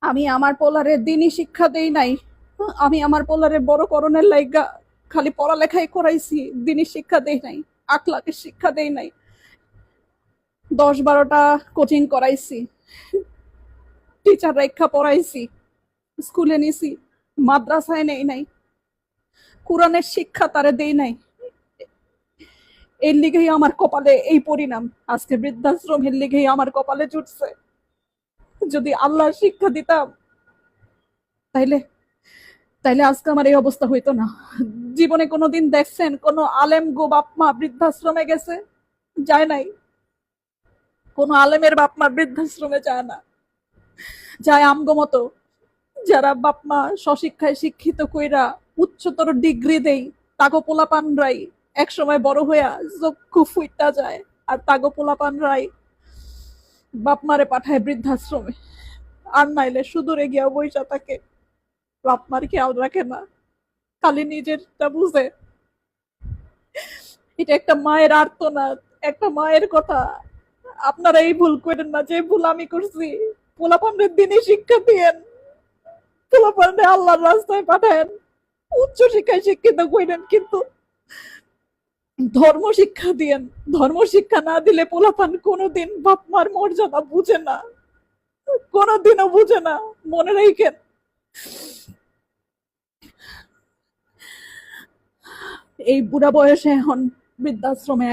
আমি আমার পোলারে দিনই শিক্ষা দেই নাই। আমি আমার পোলারে বড় করণের লাইগা খালি পড়ালেখাই করাইছি, দিনই শিক্ষা দেই নাই, আখলাকের শিক্ষা দেই নাই। 10-12টা কোচিং করাইছি, টিচার রেখা পড়াইছি, স্কুলে নিছি, মাদ্রাসায় নেই নাই, কোরআনের শিক্ষা তারে দেই নাই। এর লিগেই আমার কপালে এই পরিণাম। আজকে বৃদ্ধাশ্রমের লিগেই আমার কপালে জুটছে। যদি আল্লাহ শিক্ষা দিতাম তাইলে তাইলে আজকে আমার এই অবস্থা হইতো না। জীবনে কোনোদিন দেখছেন কোন আলেম গো বাপ মা বৃদ্ধাশ্রমে গেছে? যায় নাই। কোন আলেমের বাপ মা বৃদ্ধাশ্রমে যায় না। যায় আমগো মতো যারা বাপ মা স্বশিক্ষায় শিক্ষিত কইরা উচ্চতর ডিগ্রি দেই, তাগো পোলাপানরাই এক সময় বড় হইয়া চক্ষু ফুইটা যায়। আর তাগো পোলাপানরাই বাপ মারে পাঠায় বৃদ্ধাশ্রমে। আর নাইলে সুদূরে গিয়া বইসা থাকে, বাপ মার খেয়াল রাখে না, খালি নিজেরটা বুঝে। এটা একটা মায়ের আর্তনাদ, একটা মায়ের কথা। আপনারা এই ভুল করেন না যে ভুল আমি করছি। পোলাপানদের দিনই শিক্ষা দিয়েন, পোলাপানরে আল্লাহর রাস্তায় পাঠায়েন, উচ্চ শিক্ষায় শিক্ষিত করেন, কিন্তু ধর্ম শিক্ষা দিয়েন। ধর্ম শিক্ষা না দিলে পোলাপান কোনোদিন বাপ মার মর্যাদা বুঝে না, কোনোদিনও বুঝে না। মনে রাখেন। এই বুড়া বয়সে এখন বৃদ্ধাশ্রমে